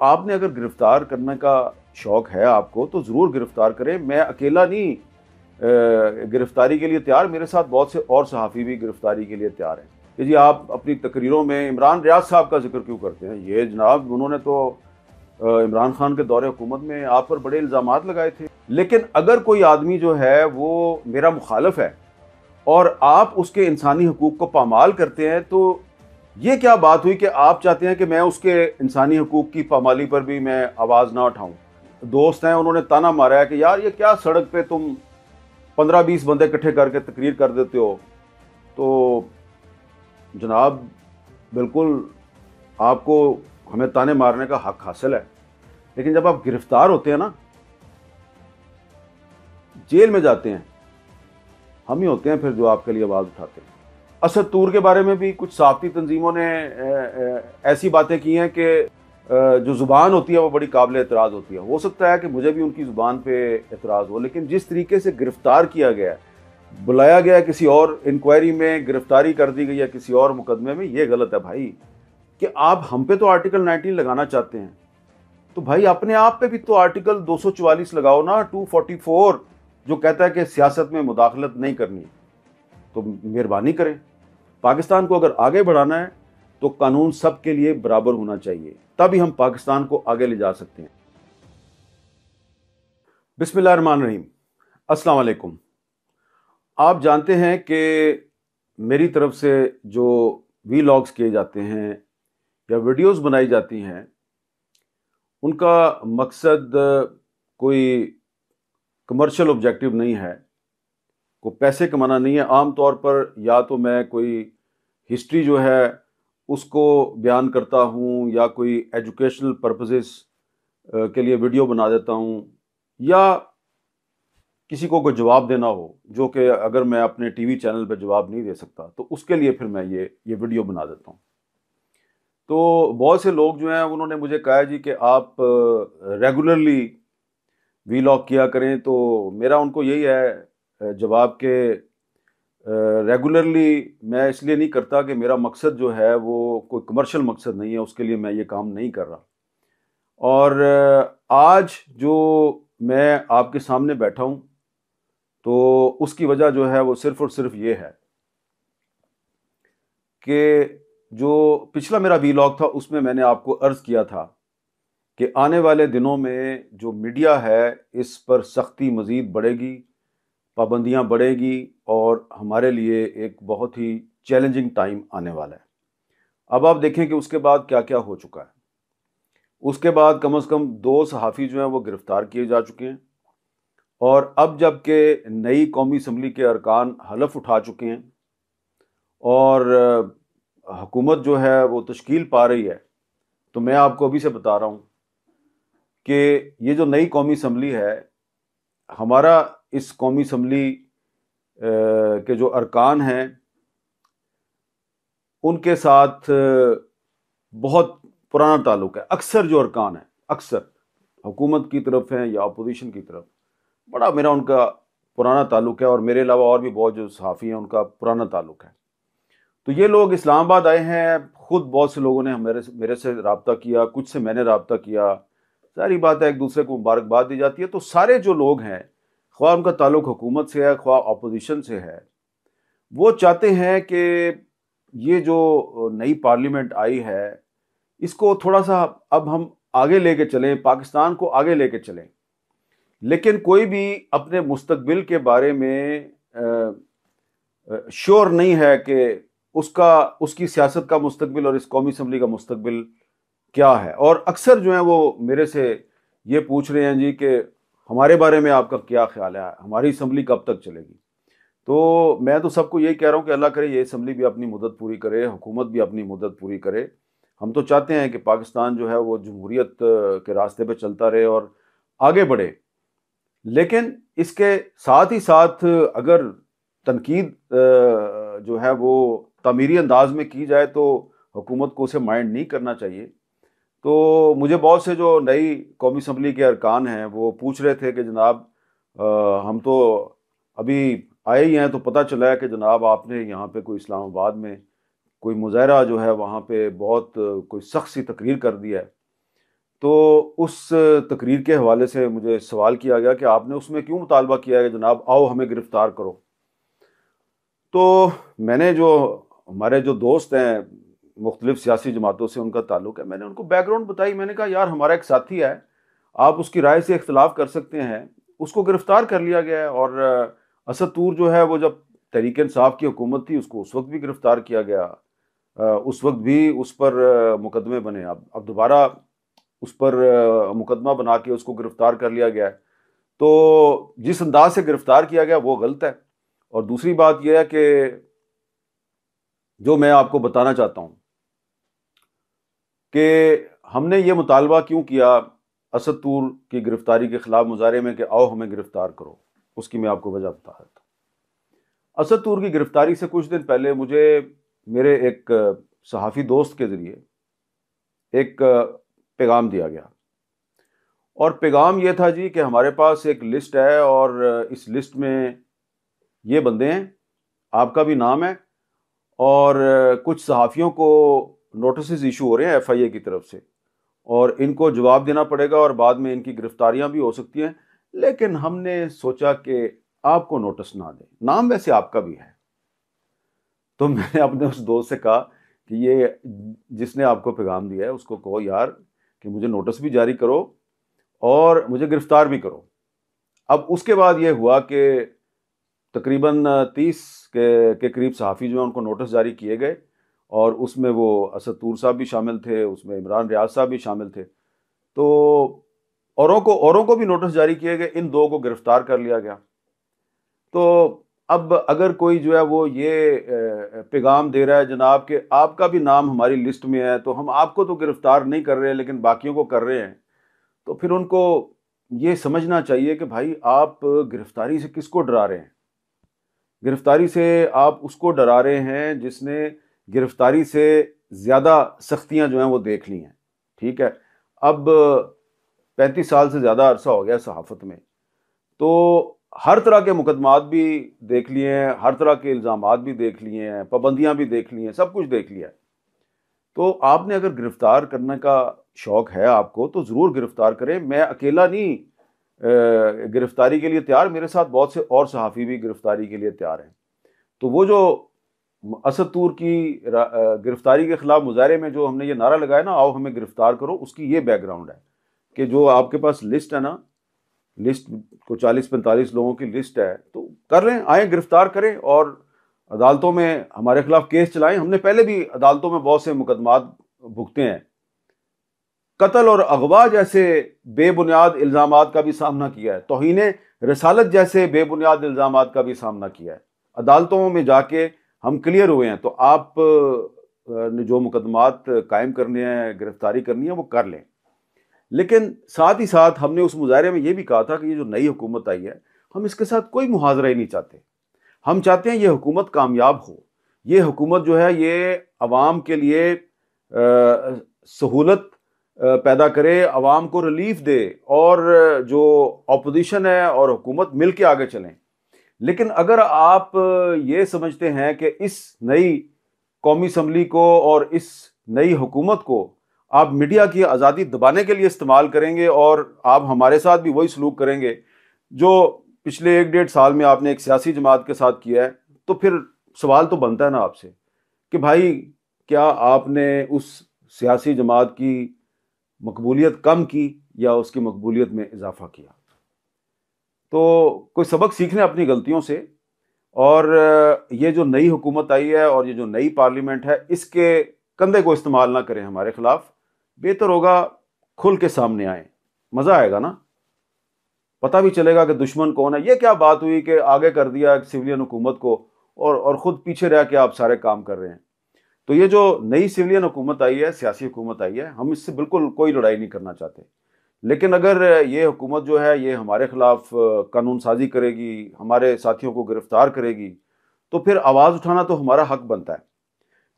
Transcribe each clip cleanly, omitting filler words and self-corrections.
آپ نے اگر گرفتار کرنے کا شوق ہے آپ کو تو ضرور گرفتار کریں. میں اکیلا نہیں گرفتاری کے لیے تیار، میرے ساتھ بہت سے اور صحافی بھی گرفتاری کے لیے تیار ہیں. کہ جی آپ اپنی تقریروں میں عمران ریاض صاحب کا ذکر کیوں کرتے ہیں؟ یہ جناب انہوں نے تو عمران خان کے دور حکومت میں آپ پر بڑے الزامات لگائے تھے. لیکن اگر کوئی آدمی جو ہے وہ میرا مخالف ہے اور آپ اس کے انسانی حقوق کو پامال کرتے ہیں تو یہ کیا بات ہوئی کہ آپ چاہتے ہیں کہ میں اس کے انسانی حقوق کی پامالی پر بھی میں آواز نہ اٹھاؤں؟ دوست ہیں انہوں نے تانا مارا ہے کہ یار یہ کیا سڑک پہ تم 15-20 بندے اکٹھے کر کے تقریر کر دیتے ہو. تو جناب بالکل آپ کو ہمیں تانے مارنے کا حق حاصل ہے، لیکن جب آپ گرفتار ہوتے ہیں نا، جیل میں جاتے ہیں، ہم ہی ہوتے ہیں پھر جو آپ کے لیے آواز اٹھاتے ہیں. اسد طور کے بارے میں بھی کچھ صحافتی تنظیموں نے ایسی باتیں کی ہیں کہ جو زبان ہوتی ہے وہ بڑی قابل اعتراض ہوتی ہے. ہو سکتا ہے کہ مجھے بھی ان کی زبان پہ اعتراض ہو، لیکن جس طریقے سے گرفتار کیا گیا ہے، بلایا گیا ہے کسی اور انکوائری میں، گرفتاری کر دی گئی ہے کسی اور مقدمے میں، یہ غلط ہے بھائی. کہ آپ ہم پہ تو آرٹیکل 19 لگانا چاہتے ہیں تو بھائی اپنے آپ پہ بھی تو آرٹیکل 244 لگاؤ نا، 244 جو کہتا ہے کہ سیاست میں مداخلت نہیں کرنی. تو مہربانی کریں، پاکستان کو اگر آگے بڑھانا ہے تو قانون سب کے لیے برابر ہونا چاہیے، تبھی ہم پاکستان کو آگے لے جا سکتے ہیں. بسم اللہ الرحمن الرحیم. السلام علیکم. آپ جانتے ہیں کہ میری طرف سے جو وی لاگز کیے جاتے ہیں یا ویڈیوز بنائی جاتی ہیں، ان کا مقصد کوئی کمرشل آبجیکٹو نہیں ہے، کوئی پیسے کمانا نہیں ہے. عام طور پر یا تو میں کوئی ہسٹری جو ہے اس کو بیان کرتا ہوں یا کوئی ایجوکیشنل پرپزز کے لیے ویڈیو بنا دیتا ہوں، یا کسی کو کوئی جواب دینا ہو جو کہ اگر میں اپنے ٹی وی چینل پہ جواب نہیں دے سکتا تو اس کے لیے پھر میں یہ ویڈیو بنا دیتا ہوں. تو بہت سے لوگ جو ہیں انہوں نے مجھے کہا جی کہ آپ ریگولرلی وی لاگ کیا کریں. تو میرا ان کو یہی ہے جواب کہ ریگولرلی میں اس لیے نہیں کرتا کہ میرا مقصد جو ہے وہ کوئی کمرشل مقصد نہیں ہے، اس کے لیے میں یہ کام نہیں کر رہا. اور آج جو میں آپ کے سامنے بیٹھا ہوں تو اس کی وجہ جو ہے وہ صرف اور صرف یہ ہے کہ جو پچھلا میرا وی لاگ تھا اس میں نے آپ کو عرض کیا تھا کہ آنے والے دنوں میں جو میڈیا ہے اس پر سختی مزید بڑھے گی، پابندیاں بڑھے گی، اور ہمارے لیے ایک بہت ہی چیلنجنگ ٹائم آنے والا ہے. اب آپ دیکھیں کہ اس کے بعد کیا کیا ہو چکا ہے. اس کے بعد کم از کم 2 صحافی جو ہیں وہ گرفتار کیے جا چکے ہیں، اور اب جب کہ نئی قومی اسمبلی کے ارکان حلف اٹھا چکے ہیں اور حکومت جو ہے وہ تشکیل پا رہی ہے، تو میں آپ کو ابھی سے بتا رہا ہوں کہ یہ جو نئی قومی اسمبلی ہے، ہمارا اس قومی اسمبلی کے جو ارکان ہیں ان کے ساتھ بہت پرانا تعلق ہے. اکثر جو ارکان ہیں، اکثر حکومت کی طرف ہیں یا اپوزیشن کی طرف، بڑا میرا ان کا پرانا تعلق ہے، اور میرے علاوہ اور بھی بہت جو صحافی ہیں ان کا پرانا تعلق ہے. تو یہ لوگ اسلام آباد آئے ہیں، خود بہت سے لوگوں نے میرے سے رابطہ کیا، کچھ سے میں نے رابطہ کیا. ساری بات ہے ایک دوسرے کو مبارکباد دی جاتی ہے. تو سارے جو لوگ ہیں، خواہ ان کا تعلق حکومت سے ہے خواہ اپوزیشن سے ہے، وہ چاہتے ہیں کہ یہ جو نئی پارلیمنٹ آئی ہے اس کو تھوڑا سا اب ہم آگے لے کے چلیں، پاکستان کو آگے لے کے چلیں. لیکن کوئی بھی اپنے مستقبل کے بارے میں شور نہیں ہے کہ اس کی سیاست کا مستقبل اور اس قومی اسمبلی کا مستقبل کیا ہے. اور اکثر جو ہیں وہ میرے سے یہ پوچھ رہے ہیں جی کہ ہمارے بارے میں آپ کا کیا خیال ہے، ہماری اسمبلی کب تک چلے گی. تو میں تو سب کو یہی کہہ رہا ہوں کہ اللہ کرے یہ اسمبلی بھی اپنی مدت پوری کرے، حکومت بھی اپنی مدت پوری کرے. ہم تو چاہتے ہیں کہ پاکستان جو ہے وہ جمہوریت کے راستے پہ چلتا رہے اور آگے بڑھے. لیکن اس کے ساتھ ہی ساتھ اگر تنقید جو ہے وہ تعمیری انداز میں کی جائے تو حکومت کو اسے مائنڈ نہیں کرنا چاہیے. تو مجھے بہت سے جو نئی قومی اسمبلی کے ارکان ہیں وہ پوچھ رہے تھے کہ جناب ہم تو ابھی آئے ہی ہیں، تو پتہ چلا ہے کہ جناب آپ نے یہاں پہ کوئی اسلام آباد میں کوئی مظاہرہ جو ہے وہاں پہ بہت کوئی سخت سی تقریر کر دی ہے. تو اس تقریر کے حوالے سے مجھے سوال کیا گیا کہ آپ نے اس میں کیوں مطالبہ کیا ہے کہ جناب آؤ ہمیں گرفتار کرو. تو میں نے جو ہمارے جو دوست ہیں مختلف سیاسی جماعتوں سے ان کا تعلق ہے، میں نے ان کو بیک گراؤنڈ بتائی. میں نے کہا یار ہمارا ایک ساتھی ہے، آپ اس کی رائے سے اختلاف کر سکتے ہیں. اس کو گرفتار کر لیا گیا ہے، اور اسد طور جو ہے وہ جب تحریک انصاف کی حکومت تھی اس کو اس وقت بھی گرفتار کیا گیا، اس وقت بھی اس پر مقدمے بنے. اب دوبارہ اس پر مقدمہ بنا کے اس کو گرفتار کر لیا گیا ہے. تو جس انداز سے گرفتار کیا گیا وہ غلط ہے. اور دوسری بات یہ ہے کہ جو میں آپ کو بتانا چاہتا ہوں کہ ہم نے یہ مطالبہ کیوں کیا اسد طور کی گرفتاری کے خلاف مظاہرے میں کہ آؤ ہمیں گرفتار کرو، اس کی میں آپ کو وجہ بتا دیتا ہوں. اسد طور کی گرفتاری سے کچھ دن پہلے مجھے میرے ایک صحافی دوست کے ذریعے ایک پیغام دیا گیا، اور پیغام یہ تھا جی کہ ہمارے پاس ایک لسٹ ہے، اور اس لسٹ میں یہ بندے ہیں، آپ کا بھی نام ہے، اور کچھ صحافیوں کو نوٹسز ایشو ہو رہے ہیں ایف آئی اے کی طرف سے، اور ان کو جواب دینا پڑے گا اور بعد میں ان کی گرفتاریاں بھی ہو سکتی ہیں. لیکن ہم نے سوچا کہ آپ کو نوٹس نہ دیں، نام ویسے آپ کا بھی ہے. تو میں نے اپنے اس دوست سے کہا کہ یہ جس نے آپ کو پیغام دیا ہے اس کو کہو یار کہ مجھے نوٹس بھی جاری کرو اور مجھے گرفتار بھی کرو. اب اس کے بعد یہ ہوا کہ تقریباً 30 کے قریب صحافی جو ہیں ان کو نوٹس جاری کیے گئے، اور اس میں وہ اسد طور صاحب بھی شامل تھے، اس میں عمران ریاض صاحب بھی شامل تھے. تو اوروں کو بھی نوٹس جاری کیے گئے، ان دو کو گرفتار کر لیا گیا. تو اب اگر کوئی جو ہے وہ یہ پیغام دے رہا ہے جناب کہ آپ کا بھی نام ہماری لسٹ میں ہے، تو ہم آپ کو تو گرفتار نہیں کر رہے لیکن باقیوں کو کر رہے ہیں، تو پھر ان کو یہ سمجھنا چاہیے کہ بھائی آپ گرفتاری سے کس کو ڈرا رہے ہیں؟ گرفتاری سے آپ اس کو ڈرا رہے ہیں جس نے گرفتاری سے زیادہ سختیاں جو ہیں وہ دیکھ لی ہیں. ٹھیک ہے، اب 35 سال سے زیادہ عرصہ ہو گیا صحافت میں، تو ہر طرح کے مقدمات بھی دیکھ لیے ہیں، ہر طرح کے الزامات بھی دیکھ لیے ہیں، پابندیاں بھی دیکھ لی ہیں، سب کچھ دیکھ لیا ہے. تو آپ نے اگر گرفتار کرنے کا شوق ہے آپ کو تو ضرور گرفتار کریں. میں اکیلا نہیں گرفتاری کے لیے تیار، میرے ساتھ بہت سے اور صحافی بھی گرفتاری کے لیے تیار ہیں. تو وہ جو اسد طور کی گرفتاری کے خلاف مظاہرے میں جو ہم نے یہ نعرہ لگایا نا آؤ ہمیں گرفتار کرو، اس کی یہ بیک گراؤنڈ ہے کہ جو آپ کے پاس لسٹ ہے نا، لسٹ کو 40-45 لوگوں کی لسٹ ہے، تو کر لیں، آئیں گرفتار کریں اور عدالتوں میں ہمارے خلاف کیس چلائیں. ہم نے پہلے بھی عدالتوں میں بہت سے مقدمات بھگتے ہیں، قتل اور اغوا جیسے بے بنیاد الزامات کا بھی سامنا کیا ہے، توہین رسالت جیسے بے بنیاد الزامات کا بھی سامنا کیا ہے. عدالتوں میں جا کے ہم کلیئر ہوئے ہیں. تو آپ نے جو مقدمات قائم کرنے ہیں، گرفتاری کرنی ہے، وہ کر لیں. لیکن ساتھ ہی ساتھ ہم نے اس مظاہرے میں یہ بھی کہا تھا کہ یہ جو نئی حکومت آئی ہے ہم اس کے ساتھ کوئی محاذرہ ہی نہیں چاہتے. ہم چاہتے ہیں یہ حکومت کامیاب ہو، یہ حکومت جو ہے یہ عوام کے لیے سہولت پیدا کرے، عوام کو ریلیف دے، اور جو اپوزیشن ہے اور حکومت مل کے آگے چلیں. لیکن اگر آپ یہ سمجھتے ہیں کہ اس نئی قومی اسمبلی کو اور اس نئی حکومت کو آپ میڈیا کی آزادی دبانے کے لیے استعمال کریں گے اور آپ ہمارے ساتھ بھی وہی سلوک کریں گے جو پچھلے 1-1.5 سال میں آپ نے ایک سیاسی جماعت کے ساتھ کیا ہے، تو پھر سوال تو بنتا ہے نا آپ سے کہ بھائی کیا آپ نے اس سیاسی جماعت کی مقبولیت کم کی یا اس کی مقبولیت میں اضافہ کیا؟ تو کوئی سبق سیکھنے اپنی غلطیوں سے. اور یہ جو نئی حکومت آئی ہے اور یہ جو نئی پارلیمنٹ ہے اس کے کندھے کو استعمال نہ کریں ہمارے خلاف. بہتر ہوگا کھل کے سامنے آئیں، مزہ آئے گا نا، پتہ بھی چلے گا کہ دشمن کون ہے. یہ کیا بات ہوئی کہ آگے کر دیا سویلین حکومت کو اور خود پیچھے رہ کے آپ سارے کام کر رہے ہیں. تو یہ جو نئی سویلین حکومت آئی ہے، سیاسی حکومت آئی ہے، ہم اس سے بالکل کوئی لڑائی نہیں کرنا چاہتے. لیکن اگر یہ حکومت جو ہے یہ ہمارے خلاف قانون سازی کرے گی، ہمارے ساتھیوں کو گرفتار کرے گی، تو پھر آواز اٹھانا تو ہمارا حق بنتا ہے.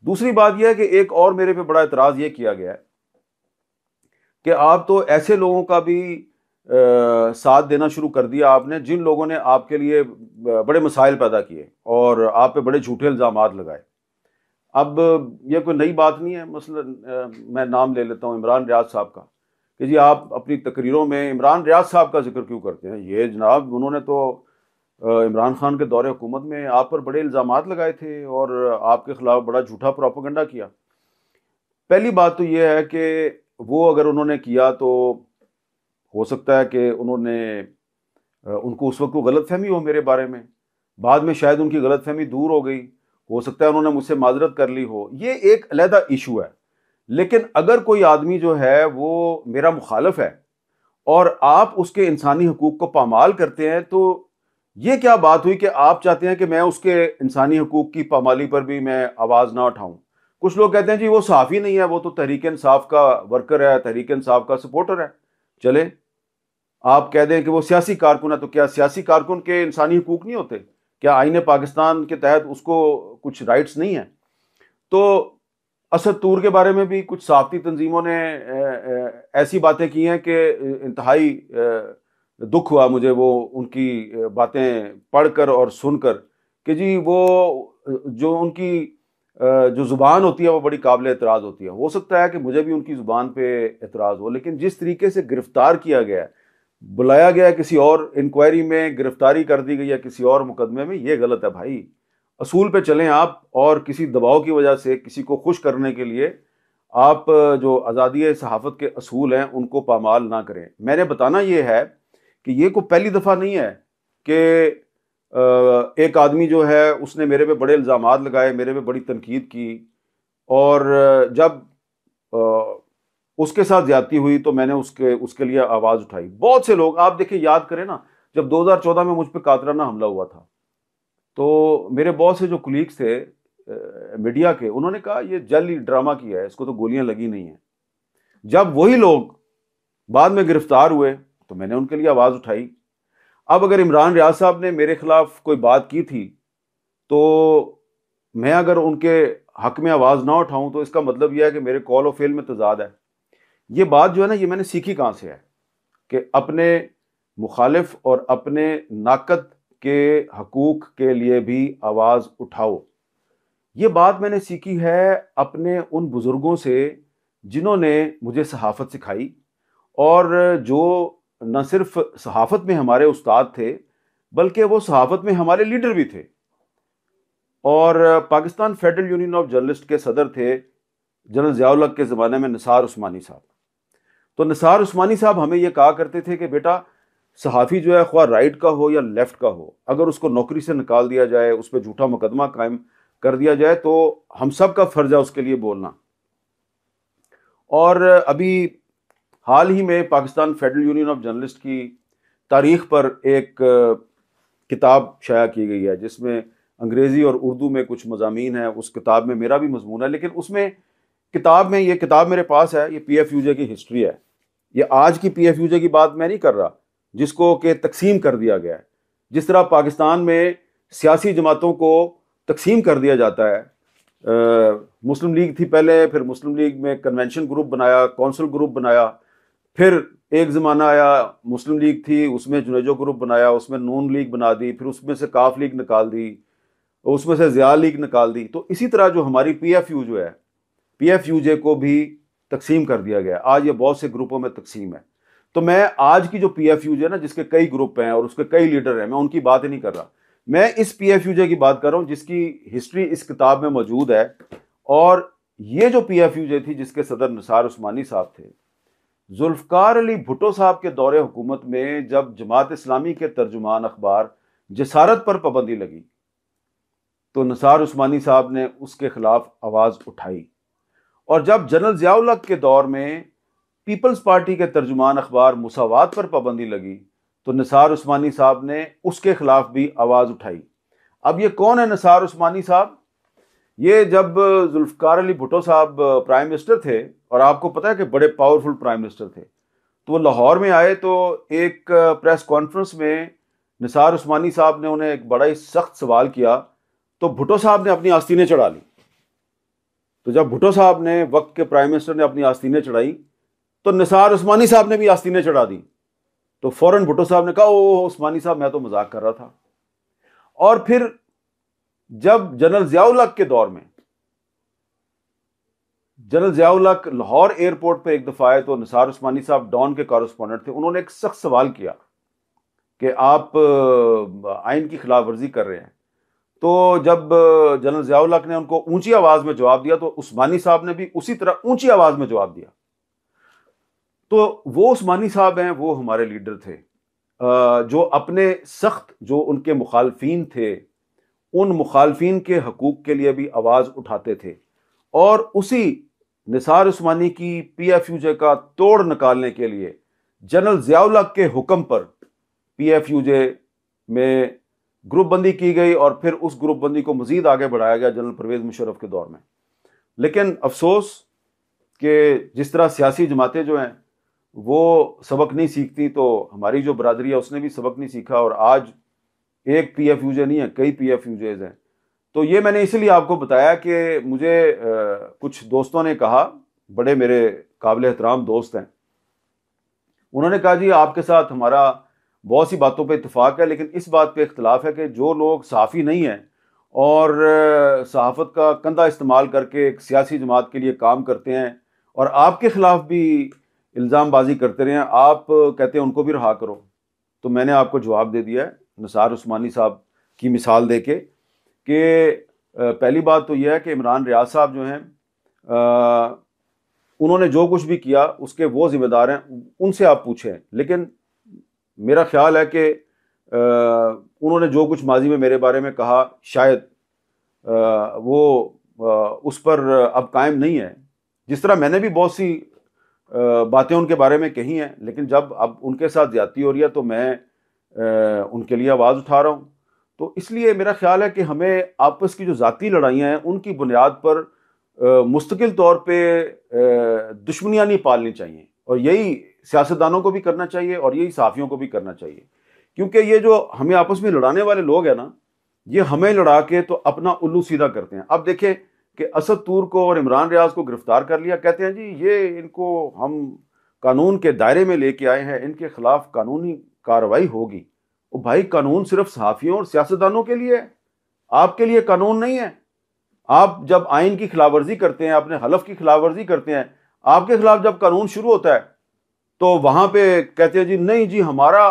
دوسری بات یہ ہے کہ ایک اور میرے پہ بڑا اعتراض یہ کیا گیا ہے کہ آپ تو ایسے لوگوں کا بھی ساتھ دینا شروع کر دیا آپ نے جن لوگوں نے آپ کے لیے بڑے مسائل پیدا کیے اور آپ پہ بڑے جھوٹے الزامات لگائے. اب یہ کوئی نئی بات نہیں ہے. مثلا میں نام لے لیتا ہوں عمران ریاض صاحب کا. کہ جی آپ اپنی تقریروں میں عمران ریاض صاحب کا ذکر کیوں کرتے ہیں؟ یہ جناب انہوں نے تو عمران خان کے دور حکومت میں آپ پر بڑے الزامات لگائے تھے اور آپ کے خلاف بڑا جھوٹا پروپیگنڈا کیا۔ پہلی بات تو یہ ہے کہ وہ اگر انہوں نے کیا تو ہو سکتا ہے کہ انہوں نے ان کو اس وقت کوئی غلط فہمی ہو میرے بارے میں، بعد میں شاید ان کی غلط فہمی دور ہو گئی، ہو سکتا ہے انہوں نے مجھ سے معذرت کر لی ہو، یہ ایک علیحدہ ایشو ہے۔ لیکن اگر کوئی آدمی جو ہے وہ میرا مخالف ہے اور آپ اس کے انسانی حقوق کو پامال کرتے ہیں، تو یہ کیا بات ہوئی کہ آپ چاہتے ہیں کہ میں اس کے انسانی حقوق کی پامالی پر بھی میں آواز نہ اٹھاؤں؟ کچھ لوگ کہتے ہیں جی وہ صحافی نہیں ہے، وہ تو تحریک انصاف کا ورکر ہے، تحریک انصاف کا سپورٹر ہے۔ چلے آپ کہہ دیں کہ وہ سیاسی کارکن ہے، تو کیا سیاسی کارکن کے انسانی حقوق نہیں ہوتے؟ کیا آئین پاکستان کے تحت اس کو کچھ رائٹس نہیں ہیں؟ تو اسد طور کے بارے میں بھی کچھ صحافتی تنظیموں نے ایسی باتیں کی ہیں کہ انتہائی دکھ ہوا مجھے وہ ان کی باتیں پڑھ کر اور سن کر، کہ جی وہ جو ان کی جو زبان ہوتی ہے وہ بڑی قابل اعتراض ہوتی ہے۔ ہو سکتا ہے کہ مجھے بھی ان کی زبان پہ اعتراض ہو، لیکن جس طریقے سے گرفتار کیا گیا ہے، بلایا گیا ہے کسی اور انکوائری میں، گرفتاری کر دی گئی ہے کسی اور مقدمے میں، یہ غلط ہے بھائی۔ اصول پہ چلیں آپ، اور کسی دباؤ کی وجہ سے کسی کو خوش کرنے کے لیے آپ جو آزادی صحافت کے اصول ہیں ان کو پامال نہ کریں۔ میں نے بتانا یہ ہے کہ یہ کوئی پہلی دفعہ نہیں ہے کہ ایک آدمی جو ہے اس نے میرے پہ بڑے الزامات لگائے، میرے پہ بڑی تنقید کی، اور جب اس کے ساتھ زیادتی ہوئی تو میں نے اس کے لیے آواز اٹھائی۔ بہت سے لوگ آپ دیکھیں، یاد کریں نا، جب 2014 میں مجھ پہ قاتلانہ حملہ ہوا تھا تو میرے بہت سے جو کولیگز تھے میڈیا کے، انہوں نے کہا یہ جعلی ڈرامہ کیا ہے، اس کو تو گولیاں لگی نہیں ہیں۔ جب وہی لوگ بعد میں گرفتار ہوئے تو میں نے ان کے لیے آواز اٹھائی۔ اب اگر عمران ریاض صاحب نے میرے خلاف کوئی بات کی تھی تو میں اگر ان کے حق میں آواز نہ اٹھاؤں تو اس کا مطلب یہ ہے کہ میرے قول و فعل میں تضاد ہے۔ یہ بات جو ہے نا، یہ میں نے سیکھی کہاں سے ہے کہ اپنے مخالف اور اپنے ناقد کے حقوق کے لیے بھی آواز اٹھاؤ۔ یہ بات میں نے سیکھی ہے اپنے ان بزرگوں سے جنہوں نے مجھے صحافت سکھائی، اور جو نہ صرف صحافت میں ہمارے استاد تھے بلکہ وہ صحافت میں ہمارے لیڈر بھی تھے، اور Pakistan federal union of journalist کے صدر تھے جنرل ضیاء الحق کے زمانے میں نثار عثمانی صاحب۔ تو نثار عثمانی صاحب ہمیں یہ کہا کرتے تھے کہ بیٹا، صحافی جو ہے خواہ رائٹ کا ہو یا لیفٹ کا ہو، اگر اس کو نوکری سے نکال دیا جائے، اس پہ جھوٹا مقدمہ قائم کر دیا جائے، تو ہم سب کا فرض ہے اس کے لیے بولنا۔ اور ابھی حال ہی میں Pakistan federal union of journalist کی تاریخ پر ایک کتاب شائع کی گئی ہے جس میں انگریزی اور اردو میں کچھ مضامین ہیں۔ اس کتاب میں میرا بھی مضمون ہے، لیکن اس میں یہ کتاب میرے پاس ہے، یہ پی ایف یو جے کی ہسٹری ہے۔ یہ آج کی پی ایف یو جے کی بات میں نہیں کر رہا جس کو کہ تقسیم کر دیا گیا ہے۔ جس طرح پاکستان میں سیاسی جماعتوں کو تقسیم کر دیا جاتا ہے، مسلم لیگ تھی پہلے، پھر مسلم لیگ میں کنونشن گروپ بنایا، کونسل گروپ بنایا، پھر ایک زمانہ آیا مسلم لیگ تھی، اس میں جنیجو گروپ بنایا، اس میں نون لیگ بنا دی، پھر اس میں سے کاف لیگ نکال دی، اس میں سے ضیاء لیگ نکال دی۔ تو اسی طرح جو ہماری پی ایف یو جو ہے، پی ایف یو جے کو بھی تقسیم کر دیا گیا۔ آج یہ بہت سے گروپوں میں تقسیم ہے۔ تو میں آج کی جو پی ایف یو جے نا، جس کے کئی گروپ ہیں اور اس کے کئی لیڈر ہیں، میں ان کی بات ہی نہیں کر رہا، میں اس پی ایف یو جے کی بات کر رہا ہوں جس کی ہسٹری اس کتاب میں موجود ہے۔ اور یہ جو پی ایف یو جے تھی جس کے صدر نثار عثمانی صاحب تھے، ذوالفقار علی بھٹو صاحب کے دور حکومت میں جب جماعت اسلامی کے ترجمان اخبار جسارت پر پابندی لگی تو نثار عثمانی صاحب نے اس کے خلاف آواز اٹھائی، اور جب جنرل ضیاء الحق کے دور میں پیپلز پارٹی کے ترجمان اخبار مساوات پر پابندی لگی تو نثار عثمانی صاحب نے اس کے خلاف بھی آواز اٹھائی۔ اب یہ کون ہے نثار عثمانی صاحب؟ یہ جب ذوالفقار علی بھٹو صاحب پرائم منسٹر تھے، اور آپ کو پتہ ہے کہ بڑے پاورفل پرائم منسٹر تھے، تو وہ لاہور میں آئے تو ایک پریس کانفرنس میں نثار عثمانی صاحب نے انہیں ایک بڑا ہی سخت سوال کیا، تو بھٹو صاحب نے اپنی آستینیں چڑھا لی۔ تو جب بھٹو صاحب نے، وقت کے پرائم منسٹر نے، اپنی آستینیں چڑھائی تو نثار عثمانی صاحب نے بھی آستینیں چڑھا دی۔ تو فوراً بھٹو صاحب نے کہا او عثمانی صاحب، میں تو مذاق کر رہا تھا۔ اور پھر جب جنرل ضیاء الحق کے دور میں جنرل ضیاء الحق لاہور ایئرپورٹ پہ ایک دفعہ آئے تو نثار عثمانی صاحب ڈان کے کارسپونڈنٹ تھے، انہوں نے ایک سخت سوال کیا کہ آپ آئین کی خلاف ورزی کر رہے ہیں. تو جب جنرل ضیاء الحق نے ان کو اونچی آواز میں جواب دیا تو عثمانی صاحب نے بھی اسی طرح اونچی آواز میں جواب دیا. تو وہ عثمانی صاحب ہیں، وہ ہمارے لیڈر تھے جو اپنے سخت جو ان کے مخالفین تھے ان مخالفین کے حقوق کے لیے بھی آواز اٹھاتے تھے، اور اسی نثار عثمانی کی پی ایف یو جے کا توڑ نکالنے کے لیے جنرل ضیاء الحق کے حکم پر پی ایف یو جے میں گروپ بندی کی گئی، اور پھر اس گروپ بندی کو مزید آگے بڑھایا گیا جنرل پرویز مشرف کے دور میں. لیکن افسوس کہ جس طرح سیاسی جماعتیں جو ہیں وہ سبق نہیں سیکھتی، تو ہماری جو برادری ہے اس نے بھی سبق نہیں سیکھا، اور آج ایک پی ایف یو جے نہیں ہے، کئی پی ایف یو جیز ہیں. تو یہ میں نے اس لیے آپ کو بتایا کہ مجھے کچھ دوستوں نے کہا، بڑے میرے قابل احترام دوست ہیں، انہوں نے کہا جی آپ کے ساتھ ہمارا بہت سی باتوں پہ اتفاق ہے، لیکن اس بات پہ اختلاف ہے کہ جو لوگ صحافی نہیں ہیں اور صحافت کا کندھا استعمال کر کے ایک سیاسی جماعت کے لیے کام کرتے ہیں اور آپ کے خلاف بھی الزام بازی کرتے رہے ہیں، آپ کہتے ہیں ان کو بھی رہا کرو. تو میں نے آپ کو جواب دے دیا ہے نثار عثمانی صاحب کی مثال دے کے کہ پہلی بات تو یہ ہے کہ عمران ریاض صاحب جو ہیں انہوں نے جو کچھ بھی کیا اس کے وہ ذمہ دار ہیں، ان سے آپ پوچھیں. لیکن میرا خیال ہے کہ انہوں نے جو کچھ ماضی میں میرے بارے میں کہا شاید وہ اس پر اب قائم نہیں ہے. جس طرح میں نے بھی بہت سی باتیں ان کے بارے میں کہی ہیں، لیکن جب اب ان کے ساتھ زیادتی ہو رہی ہے تو میں ان کے لیے آواز اٹھا رہا ہوں. تو اس لیے میرا خیال ہے کہ ہمیں آپس کی جو ذاتی لڑائیاں ہیں ان کی بنیاد پر مستقل طور پہ دشمنیاں نہیں پالنی چاہیے، اور یہی سیاستدانوں کو بھی کرنا چاہیے اور یہی صحافیوں کو بھی کرنا چاہیے. کیونکہ یہ جو ہمیں آپس میں لڑانے والے لوگ ہیں نا، یہ ہمیں لڑا کے تو اپنا الو سیدھا کرتے ہیں. اب دیکھیں کہ اسد تور کو اور عمران ریاض کو گرفتار کر لیا، کہتے ہیں جی یہ ان کو ہم قانون کے دائرے میں لے کے آئے ہیں، ان کے خلاف قانونی کارروائی ہوگی. او بھائی قانون صرف صحافیوں اور سیاستدانوں کے لیے ہے، آپ کے لیے قانون نہیں ہے. آپ جب آئین کی خلاف ورزی کرتے ہیں، اپنے حلف کی خلاف ورزی کرتے ہیں، آپ کے خلاف جب قانون شروع ہوتا ہے تو وہاں پہ کہتے ہیں جی نہیں جی ہمارا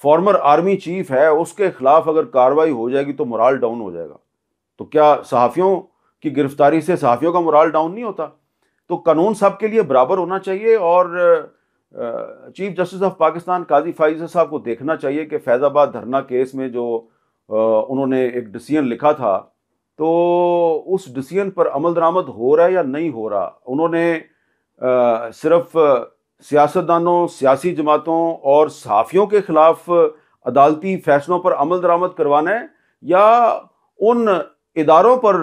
فارمر آرمی چیف ہے، اس کے خلاف اگر کارروائی ہو جائے گی تو morale ڈاؤن ہو جائے گا. تو کیا صحافیوں کی گرفتاری سے صحافیوں کا morale ڈاؤن نہیں ہوتا؟ تو قانون سب کے لیے برابر ہونا چاہیے. اور چیف جسٹس آف پاکستان قاضی فائز صاحب کو دیکھنا چاہیے کہ فیض آباد دھرنا کیس میں جو انہوں نے ایک ڈیسیژن لکھا تھا تو اس ڈیسیژن پر عمل درآمد ہو رہا ہے یا نہیں ہو رہا. انہوں نے صرف سیاستدانوں، سیاسی جماعتوں اور صحافیوں کے خلاف عدالتی فیصلوں پر عمل درآمد کروانا ہے، یا ان اداروں پر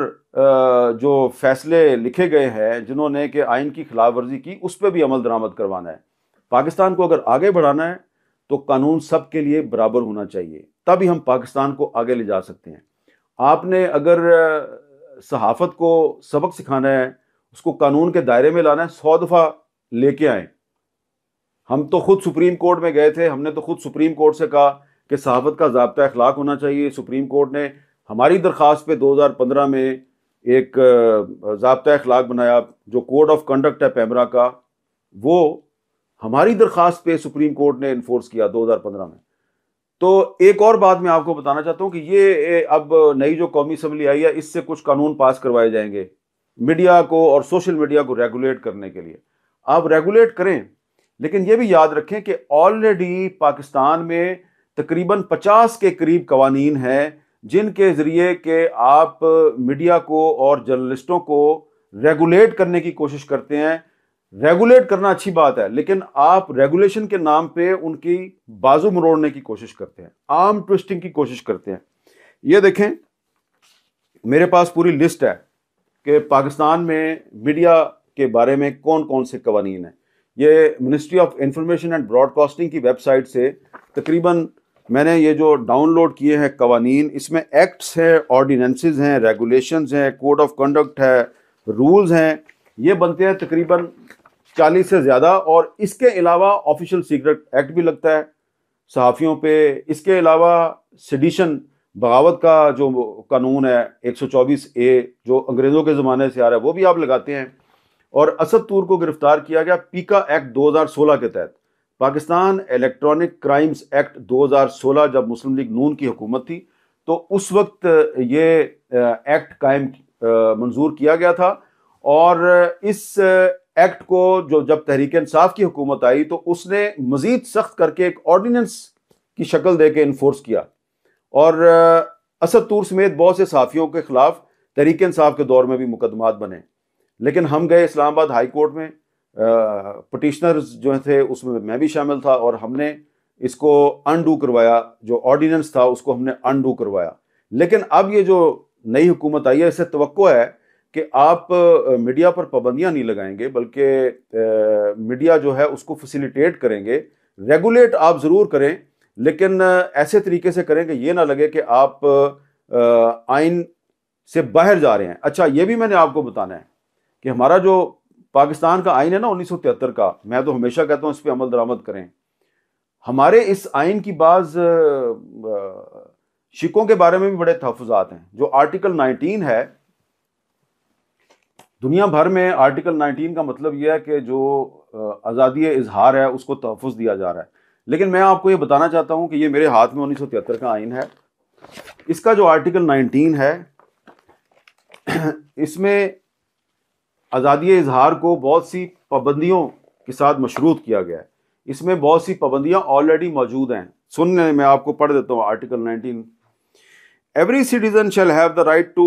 جو فیصلے لکھے گئے ہیں جنہوں نے کہ آئین کی خلاف ورزی کی اس پہ بھی عمل درآمد کروانا ہے. پاکستان کو اگر آگے بڑھانا ہے تو قانون سب کے لیے برابر ہونا چاہیے، تبھی ہم پاکستان کو آگے لے جا سکتے ہیں. آپ نے اگر صحافت کو سبق سکھانا ہے، اس کو قانون کے دائرے میں لانا ہے، 100 دفعہ لے کے آئیں. ہم تو خود سپریم کورٹ میں گئے تھے، ہم نے تو خود سپریم کورٹ سے کہا کہ صحافت کا ضابطہ اخلاق ہونا چاہیے. سپریم کورٹ نے ہماری درخواست پہ 2015 میں ایک ضابطہ اخلاق بنایا جو کوڈ آف کنڈکٹ ہے پیمرا کا، وہ ہماری درخواست پہ سپریم کورٹ نے انفورس کیا 2015 میں. تو ایک اور بات میں آپ کو بتانا چاہتا ہوں کہ یہ اب نئی جو قومی اسمبلی آئی ہے اس سے کچھ قانون پاس کروائے جائیں گے میڈیا کو اور سوشل میڈیا کو ریگولیٹ کرنے کے لیے. آپ ریگولیٹ کریں، لیکن یہ بھی یاد رکھیں کہ آلریڈی پاکستان میں تقریباً 50 کے قریب قوانین ہیں جن کے ذریعے کہ آپ میڈیا کو اور جرنلسٹوں کو ریگولیٹ کرنے کی کوشش کرتے ہیں. ریگولیٹ کرنا اچھی بات ہے، لیکن آپ ریگولیشن کے نام پہ ان کی بازو مروڑنے کی کوشش کرتے ہیں، آرم ٹوسٹنگ کی کوشش کرتے ہیں. یہ دیکھیں میرے پاس پوری لسٹ ہے کہ پاکستان میں میڈیا کے بارے میں کون کون سے قوانین ہیں. یہ ministry of information and broadcasting کی ویب سائٹ سے تقریباً میں نے یہ جو ڈاؤن لوڈ کیے ہیں قوانین، اس میں ایکٹس ہیں، آرڈیننسز ہیں، ریگولیشنز ہیں، کوڈ آف کنڈکٹ ہے، رولز ہیں. یہ بنتے ہیں تقریباً 40 سے زیادہ، اور اس کے علاوہ آفیشیل سیکرٹ ایکٹ بھی لگتا ہے صحافیوں پہ. اس کے علاوہ سیڈیشن، بغاوت کا جو قانون ہے 124A جو انگریزوں کے زمانے سے آ رہا ہے وہ بھی آپ لگاتے ہیں. اور اسد طور کو گرفتار کیا گیا پیکا ایکٹ 2016 کے تحت. پاکستان الیکٹرانک کرائمز ایکٹ 2016 جب مسلم لیگ نون کی حکومت تھی تو اس وقت یہ ایکٹ منظور کیا گیا تھا. اور اس ایکٹ کو جب تحریک انصاف کی حکومت آئی تو اس نے مزید سخت کر کے ایک آرڈیننس کی شکل دے کے انفورس کیا. اور اسد طور سمیت بہت سے صحافیوں کے خلاف تحریک انصاف کے دور میں بھی مقدمات بنے. لیکن ہم گئے اسلام آباد ہائی کورٹ میں، پٹیشنرز جو تھے اس میں بھی شامل تھا، اور ہم نے اس کو انڈو کروایا، جو آرڈیننس تھا اس کو ہم نے انڈو کروایا. لیکن اب یہ جو نئی حکومت آئی ہے اس سے توقع ہے کہ آپ میڈیا پر پابندیاں نہیں لگائیں گے، بلکہ میڈیا جو ہے اس کو فیسیلیٹیٹ کریں گے. ریگولیٹ آپ ضرور کریں لیکن ایسے طریقے سے کریں کہ یہ نہ لگے کہ آپ آئین سے باہر جا رہے ہیں. اچھا، یہ بھی میں نے آپ کو بتانا ہے کہ ہمارا جو پاکستان کا آئین ہے نا 1973 کا، میں تو ہمیشہ کہتا ہوں اس پہ عمل درآمد کریں. ہمارے اس آئین کی بعض شکوں کے بارے میں بھی بڑے تحفظات ہیں. جو آرٹیکل 19 ہے، دنیا بھر میں آرٹیکل 19 کا مطلب یہ ہے کہ جو آزادی اظہار ہے اس کو تحفظ دیا جا رہا ہے. لیکن میں آپ کو یہ بتانا چاہتا ہوں کہ یہ میرے ہاتھ میں 1973 کا آئین ہے. اس کا جو آرٹیکل 19 ہے اس میں آزادی اظہار کو بہت سی پابندیوں کے ساتھ مشروط کیا گیا ہے. اس میں بہت سی پابندیاں آلریڈی موجود ہیں. سننے میں آپ کو پڑھ دیتا ہوں article 19. Every citizen shall have the right to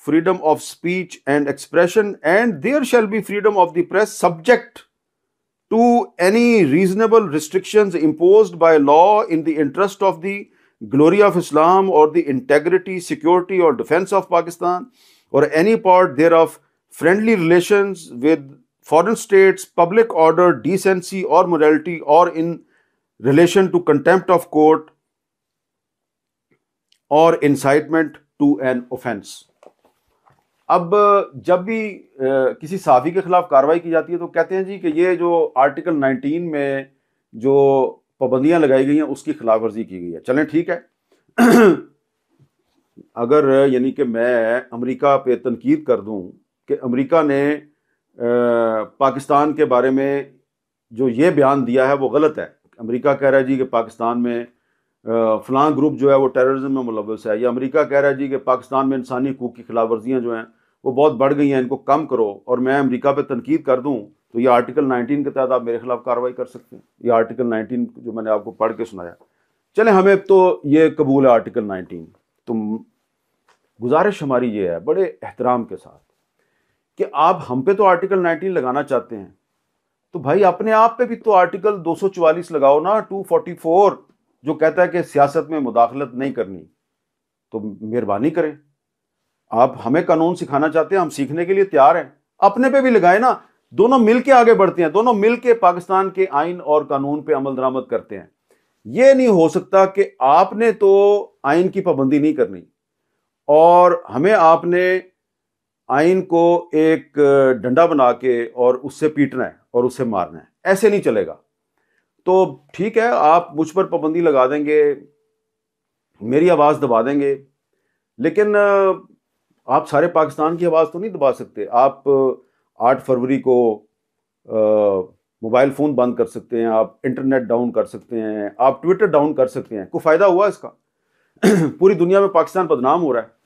freedom of speech and expression, and there shall be freedom of the press subject to any reasonable restrictions imposed by law in the interest of the glory of Islam or the integrity, security or defense of Pakistan or any part thereof, friendly relations with foreign states, public order, decency or morality, or in relation to contempt of court اور incitement to an offence. اب جب بھی کسی صحافی کے خلاف کارروائی کی جاتی ہے تو کہتے ہیں جی کہ یہ جو آرٹیکل 19 میں جو پابندیاں لگائی گئی ہیں اس کی خلاف ورزی کی گئی ہے. چلیں ٹھیک ہے، اگر یعنی کہ میں امریکہ پہ تنقید کر دوں کہ امریکہ نے پاکستان کے بارے میں جو یہ بیان دیا ہے وہ غلط ہے. امریکہ کہہ رہا ہے جی کہ پاکستان میں فلاں گروپ جو ہے وہ ٹیررزم میں ملوث ہے، یا امریکہ کہہ رہا ہے جی کہ پاکستان میں انسانی حقوق کی خلاف ورزیاں جو ہیں وہ بہت بڑھ گئی ہیں، ان کو کم کرو، اور میں امریکہ پہ تنقید کر دوں تو یہ آرٹیکل 19 کے تحت آپ میرے خلاف کارروائی کر سکتے ہیں. یہ آرٹیکل 19 جو میں نے آپ کو پڑھ کے سنایا. چلیں ہمیں تو یہ قبول ہے آرٹیکل 19. تو گزارش ہماری یہ ہے بڑے احترام کے ساتھ کہ آپ ہم پہ تو آرٹیکل 19 لگانا چاہتے ہیں تو بھائی اپنے آپ پہ بھی تو آرٹیکل 244 لگاؤ نا، 244 جو کہتا ہے کہ سیاست میں مداخلت نہیں کرنی. تو مہربانی کریں، آپ ہمیں قانون سکھانا چاہتے ہیں، ہم سیکھنے کے لیے تیار ہیں. اپنے پہ بھی لگائیں نا، دونوں مل کے آگے بڑھتے ہیں، دونوں مل کے پاکستان کے آئین اور قانون پہ عمل درآمد کرتے ہیں. یہ نہیں ہو سکتا کہ آپ نے تو آئین کی پابندی نہیں کرنی اور ہمیں آپ نے آئین کو ایک ڈنڈا بنا کے اور اس سے پیٹنا ہے اور اس سے مارنا ہے. ایسے نہیں چلے گا. تو ٹھیک ہے، آپ مجھ پر پابندی لگا دیں گے، میری آواز دبا دیں گے، لیکن آپ سارے پاکستان کی آواز تو نہیں دبا سکتے. آپ 8 فروری کو موبائل فون بند کر سکتے ہیں، آپ انٹرنیٹ ڈاؤن کر سکتے ہیں، آپ ٹویٹر ڈاؤن کر سکتے ہیں. کوئی فائدہ ہوا اس کا؟ پوری دنیا میں پاکستان بدنام ہو رہا ہے.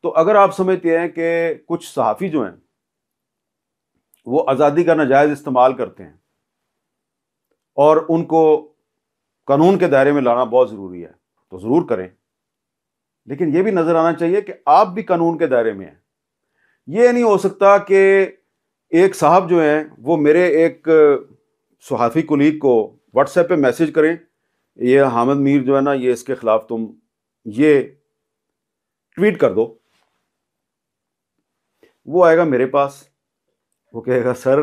تو اگر آپ سمجھتے ہیں کہ کچھ صحافی جو ہیں وہ آزادی کا ناجائز استعمال کرتے ہیں اور ان کو قانون کے دائرے میں لانا بہت ضروری ہے تو ضرور کریں، لیکن یہ بھی نظر آنا چاہیے کہ آپ بھی قانون کے دائرے میں ہیں. یہ نہیں ہو سکتا کہ ایک صاحب جو ہیں وہ میرے ایک صحافی کولیگ کو واٹس ایپ پہ میسج کریں، یہ حامد میر جو ہے نا، یہ اس کے خلاف تم یہ ٹویٹ کر دو. وہ آئے گا میرے پاس، وہ کہے گا سر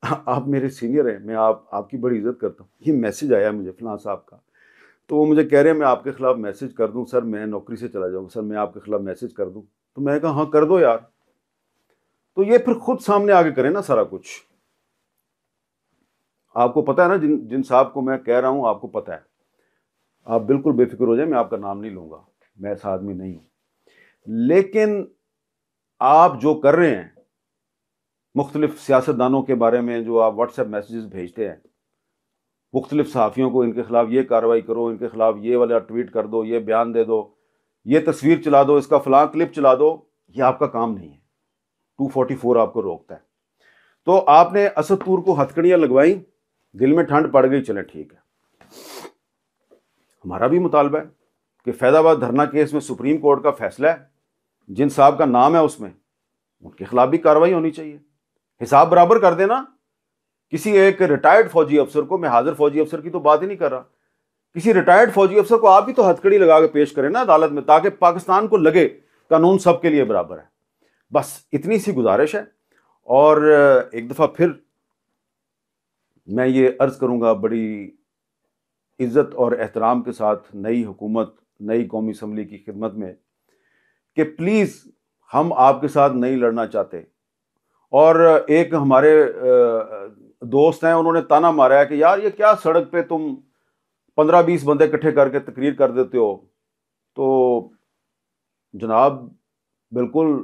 آپ میرے سینئر ہیں، میں آپ کی بڑی عزت کرتا ہوں، یہ میسج آیا مجھے فلاں صاحب کا، تو وہ مجھے کہہ رہے ہیں میں آپ کے خلاف میسج کر دوں. سر میں نوکری سے چلا جاؤں، سر میں آپ کے خلاف میسج کر دوں. تو میں نے کہا ہاں کر دو یار. تو یہ پھر خود سامنے آگے کریں نا سارا کچھ. آپ کو پتہ ہے نا جن صاحب کو میں کہہ رہا ہوں آپ کو پتہ ہے. آپ بالکل بے فکر ہو جائیں، میں آپ کا نام نہیں لوں گا، میں ایسا آدمی نہیں ہوں. لیکن آپ جو کر رہے ہیں مختلف سیاستدانوں کے بارے میں جو آپ واٹس ایپ میسیجز بھیجتے ہیں، مختلف صحافیوں کو ان کے خلاف یہ کارروائی کرو، ان کے خلاف یہ والا ٹویٹ کر دو، یہ بیان دے دو، یہ تصویر چلا دو، اس کا فلاں کلپ چلا دو، یہ آپ کا کام نہیں ہے۔ 244 آپ کو روکتا ہے۔ تو آپ نے اسد طور کو ہتھکڑیاں لگوائیں، دل میں ٹھنڈ پڑ گئی، چلیں ٹھیک ہے۔ ہمارا بھی مطالبہ ہے کہ فیض آباد دھرنا کیس میں سپریم کورٹ کا فیصلہ ہے، جن صاحب کا نام ہے اس میں، ان کے خلاف بھی کارروائی ہونی چاہیے، حساب برابر کر دینا۔ کسی ایک ریٹائرڈ فوجی افسر کو، میں حاضر فوجی افسر کی تو بات ہی نہیں کر رہا، کسی ریٹائرڈ فوجی افسر کو آپ بھی تو ہتھکڑی لگا کے پیش کریں نا عدالت میں، تاکہ پاکستان کو لگے قانون سب کے لیے برابر ہے۔ بس اتنی سی گزارش ہے۔ اور ایک دفعہ پھر میں یہ عرض کروں گا بڑی عزت اور احترام کے ساتھ نئی حکومت، نئی قومی اسمبلی کی خدمت میں، کہ پلیز ہم آپ کے ساتھ نہیں لڑنا چاہتے۔ اور ایک ہمارے دوست ہیں، انہوں نے تانا مارا ہے کہ یار یہ کیا سڑک پہ تم 15-20 بندے اکٹھے کر کے تقریر کر دیتے ہو۔ تو جناب بالکل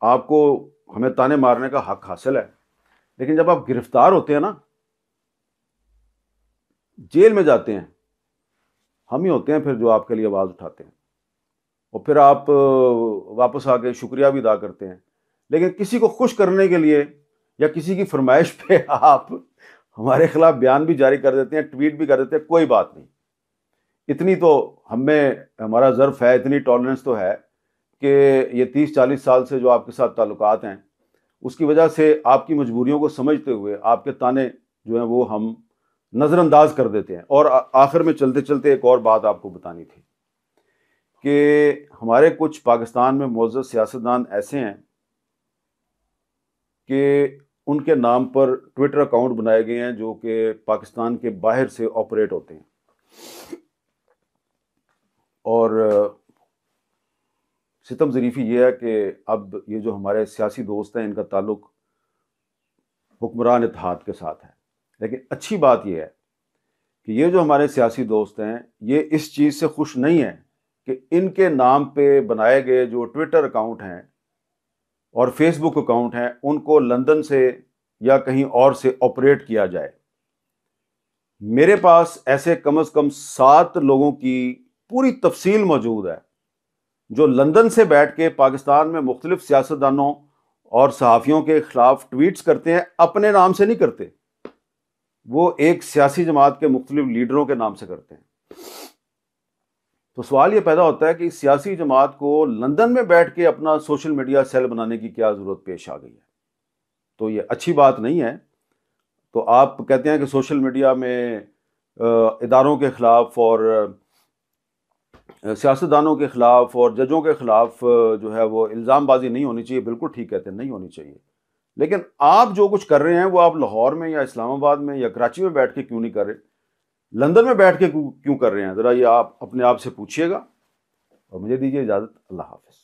آپ کو ہمیں تانے مارنے کا حق حاصل ہے، لیکن جب آپ گرفتار ہوتے ہیں نا، جیل میں جاتے ہیں، ہم ہی ہوتے ہیں پھر جو آپ کے لیے آواز اٹھاتے ہیں، اور پھر آپ واپس آ کے شکریہ بھی ادا کرتے ہیں۔ لیکن کسی کو خوش کرنے کے لیے یا کسی کی فرمائش پہ آپ ہمارے خلاف بیان بھی جاری کر دیتے ہیں، ٹویٹ بھی کر دیتے ہیں، کوئی بات نہیں۔ اتنی تو ہمیں ہمارا ظرف ہے، اتنی ٹالرنس تو ہے کہ یہ 30-40 سال سے جو آپ کے ساتھ تعلقات ہیں، اس کی وجہ سے آپ کی مجبوریوں کو سمجھتے ہوئے آپ کے تانے جو ہیں وہ ہم نظر انداز کر دیتے ہیں۔ اور آخر میں چلتے چلتے ایک اور بات آپ کو بتانی تھی کہ ہمارے کچھ پاکستان میں معزز سیاستدان ایسے ہیں کہ ان کے نام پر ٹویٹر اکاؤنٹ بنائے گئے ہیں جو کہ پاکستان کے باہر سے آپریٹ ہوتے ہیں۔ اور ستم ظریفی یہ ہے کہ اب یہ جو ہمارے سیاسی دوست ہیں، ان کا تعلق حکمران اتحاد کے ساتھ ہے۔ لیکن اچھی بات یہ ہے کہ یہ جو ہمارے سیاسی دوست ہیں، یہ اس چیز سے خوش نہیں ہیں کہ ان کے نام پہ بنائے گئے جو ٹویٹر اکاؤنٹ ہیں اور فیس بک اکاؤنٹ ہیں، ان کو لندن سے یا کہیں اور سے آپریٹ کیا جائے۔ میرے پاس ایسے کم از کم 7 لوگوں کی پوری تفصیل موجود ہے جو لندن سے بیٹھ کے پاکستان میں مختلف سیاستدانوں اور صحافیوں کے خلاف ٹویٹس کرتے ہیں، اپنے نام سے نہیں کرتے، وہ ایک سیاسی جماعت کے مختلف لیڈروں کے نام سے کرتے ہیں۔ تو سوال یہ پیدا ہوتا ہے کہ اس سیاسی جماعت کو لندن میں بیٹھ کے اپنا سوشل میڈیا سیل بنانے کی کیا ضرورت پیش آ گئی ہے؟ تو یہ اچھی بات نہیں ہے۔ تو آپ کہتے ہیں کہ سوشل میڈیا میں اداروں کے خلاف اور سیاستدانوں کے خلاف اور ججوں کے خلاف جو ہے وہ الزام بازی نہیں ہونی چاہیے، بالکل ٹھیک کہتے ہیں، نہیں ہونی چاہیے۔ لیکن آپ جو کچھ کر رہے ہیں وہ آپ لاہور میں یا اسلام آباد میں یا کراچی میں بیٹھ کے کیوں نہیں کر رہے؟ لندن میں بیٹھ کے کیوں کر رہے ہیں؟ ذرا یہ آپ اپنے آپ سے پوچھیے گا۔ اور مجھے دیجیے اجازت، اللہ حافظ۔